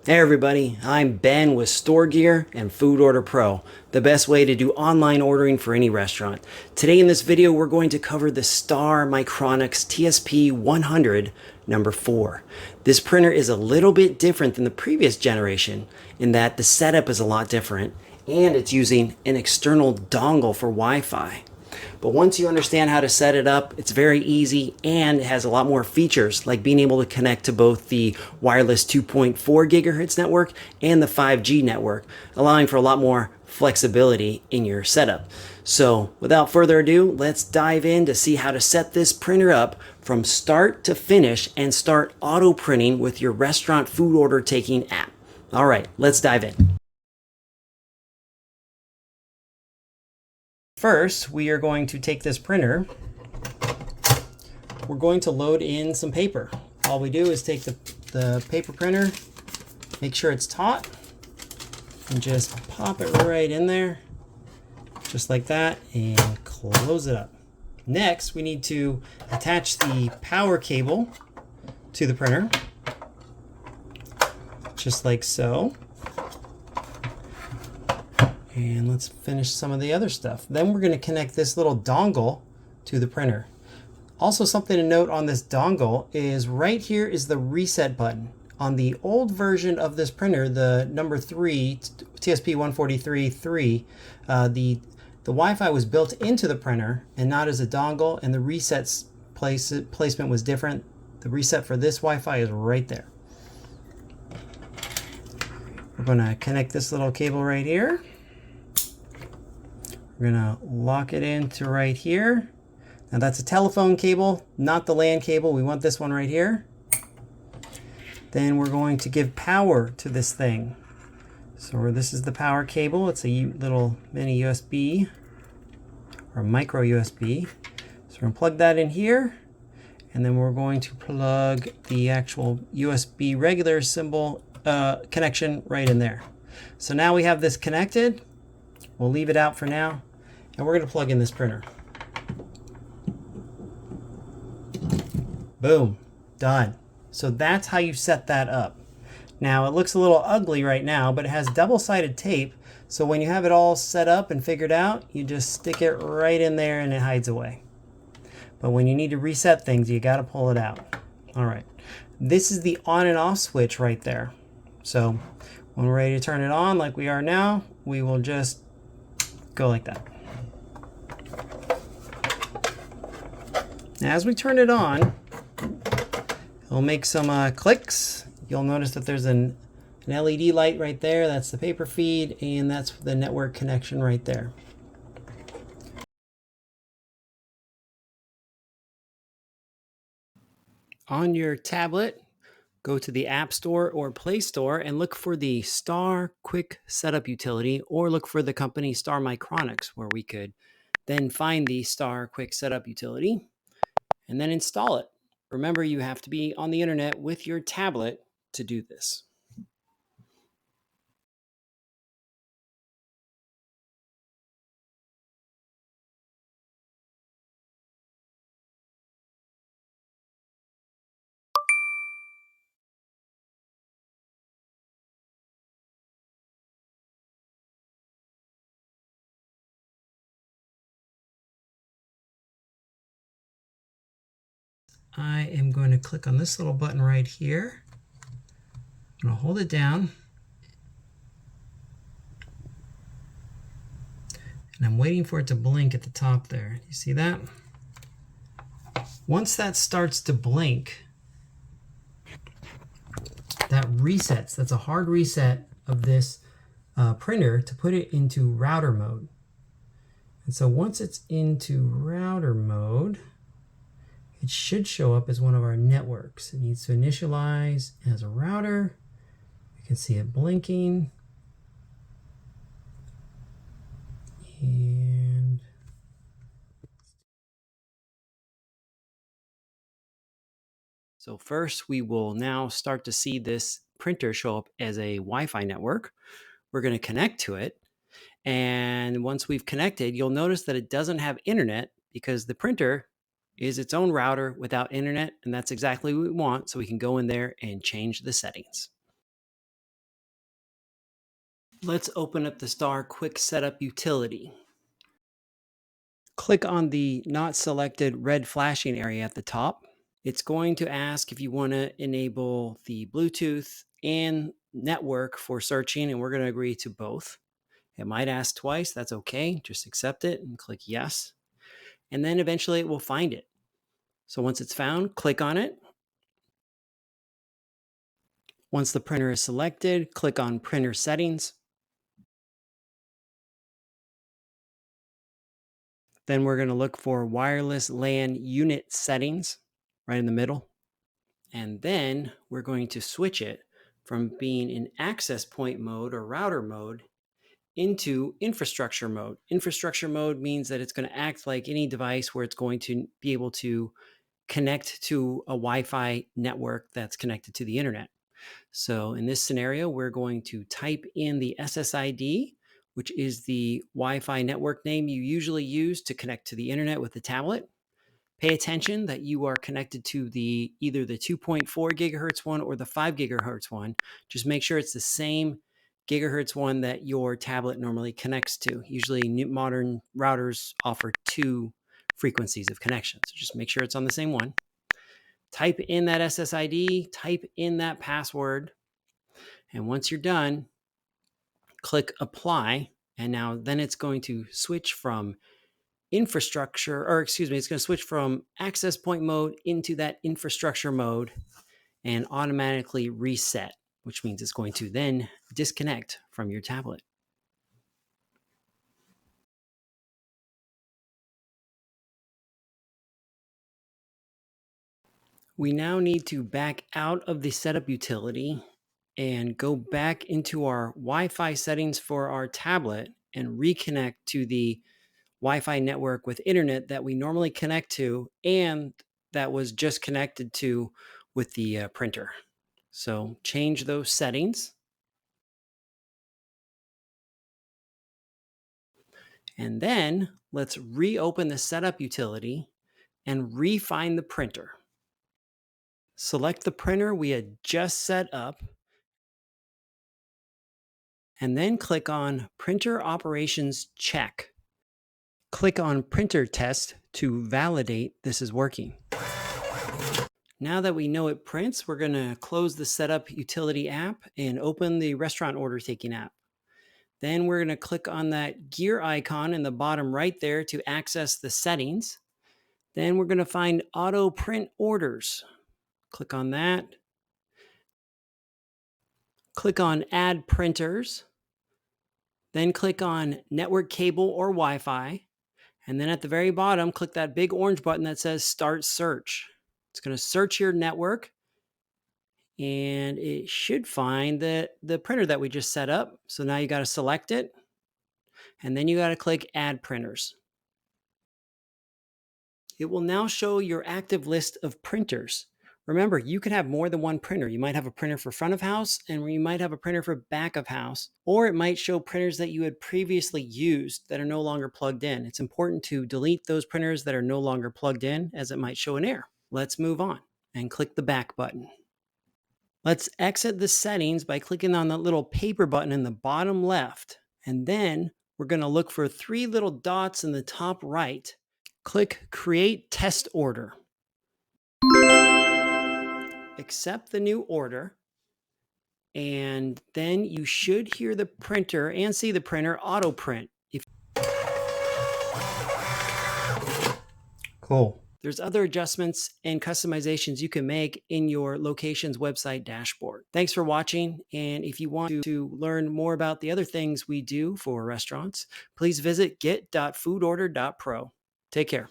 Hey everybody, I'm Ben with Store Gear and Food Order Pro, the best way to do online ordering for any restaurant. Today in this video, we're going to cover the Star Micronics TSP100 number 4. This printer is a little bit different than the previous generation in that the setup is a lot different and it's using an external dongle for Wi-Fi. But once you understand how to set it up, it's very easy and it has a lot more features like being able to connect to both the wireless 2.4 gigahertz network and the 5G network, allowing for a lot more flexibility in your setup. So without further ado, let's dive in to see how to set this printer up from start to finish and start auto printing with your restaurant food order taking app. All right, let's dive in. First, we are going to take this printer. We're going to load in some paper. All we do is take the paper printer, make sure it's taut, and just pop it right in there, just like that, and close it up. Next, we need to attach the power cable to the printer, just like so. And let's finish some of the other stuff. Then we're going to connect this little dongle to the printer. Also, something to note on this dongle is right here is the reset button. On the old version of this printer, the number 3, TSP143-3, the Wi-Fi was built into the printer and not as a dongle, and the reset placement was different. The reset for this Wi-Fi is right there. We're going to connect this little cable right here. We're going to lock it into right here. Now that's a telephone cable, not the LAN cable. We want this one right here. Then we're going to give power to this thing. So this is the power cable. It's a little mini USB or micro USB. So we're going to plug that in here. And then we're going to plug the actual USB regular symbol connection right in there. So now we have this connected. We'll leave it out for now. And we're going to plug in this printer. Boom, done. So that's how you set that up. Now it looks a little ugly right now, but it has double-sided tape. So when you have it all set up and figured out, you just stick it right in there and it hides away. But when you need to reset things, you got to pull it out. All right. This is the on and off switch right there. So when we're ready to turn it on like we are now, we will just go like that. Now, as we turn it on, it'll make some clicks. You'll notice that there's an LED light right there. That's the paper feed, and that's the network connection right there. On your tablet, go to the App Store or Play Store and look for the Star Quick Setup utility, or look for the company Star Micronics, where we could then find the Star Quick Setup utility and then install it. Remember, you have to be on the internet with your tablet to do this. I am going to click on this little button right here. I'm going to hold it down. And I'm waiting for it to blink at the top there. You see that? Once that starts to blink, that resets. That's a hard reset of this printer to put it into router mode. And so once it's into router mode, it should show up as one of our networks. It needs to initialize as a router. You can see it blinking. And so first, we will now start to see this printer show up as a Wi-Fi network. We're going to connect to it. And once we've connected, you'll notice that it doesn't have internet because the printer is its own router without internet, and that's exactly what we want, so we can go in there and change the settings. Let's open up the Star Quick Setup utility. Click on the not selected red flashing area at the top. It's going to ask if you want to enable the Bluetooth and network for searching, and we're going to agree to both. It might ask twice. That's okay. Just accept it and click yes. And then eventually it will find it. So once it's found, click on it. Once the printer is selected, click on Printer Settings. Then we're going to look for Wireless LAN Unit Settings right in the middle. And then we're going to switch it from being in access point mode or router mode into infrastructure mode. Infrastructure mode means that it's going to act like any device where it's going to be able to connect to a Wi-Fi network that's connected to the internet. So in this scenario, we're going to type in the SSID, which is the Wi-Fi network name you usually use to connect to the internet with the tablet. Pay attention that you are connected to either the 2.4 gigahertz one or the 5 gigahertz one. Just make sure it's the same gigahertz one that your tablet normally connects to. Usually modern routers offer 2 frequencies of connection. So just make sure it's on the same one. Type in that SSID, type in that password, and once you're done, click apply. And now then it's going to switch from it's going to switch from access point mode into that infrastructure mode and automatically reset, which means it's going to then disconnect from your tablet. We now need to back out of the setup utility and go back into our Wi-Fi settings for our tablet and reconnect to the Wi-Fi network with internet that we normally connect to and that was just connected to with the printer. So change those settings. And then let's reopen the setup utility and refine the printer. Select the printer we had just set up and then click on Printer Operations Check. Click on Printer Test to validate this is working. Now that we know it prints, we're going to close the Setup Utility app and open the Restaurant Order Taking app. Then we're going to click on that gear icon in the bottom right there to access the settings. Then we're going to find Auto Print Orders. Click on that. Click on Add Printers. Then click on Network Cable or Wi-Fi. And then at the very bottom, click that big orange button that says Start Search. It's going to search your network. And it should find the printer that we just set up. So now you got to select it. And then you got to click Add Printers. It will now show your active list of printers. Remember, you can have more than one printer. You might have a printer for front of house, and you might have a printer for back of house, or it might show printers that you had previously used that are no longer plugged in. It's important to delete those printers that are no longer plugged in, as it might show an error. Let's move on and click the back button. Let's exit the settings by clicking on that little paper button in the bottom left, and then we're going to look for 3 little dots in the top right. Click Create Test Order. Accept the new order, and then you should hear the printer and see the printer auto print. Cool. There's other adjustments and customizations you can make in your location's website dashboard. Thanks for watching, and if you want to learn more about the other things we do for restaurants, please visit get.foodorder.pro. Take care.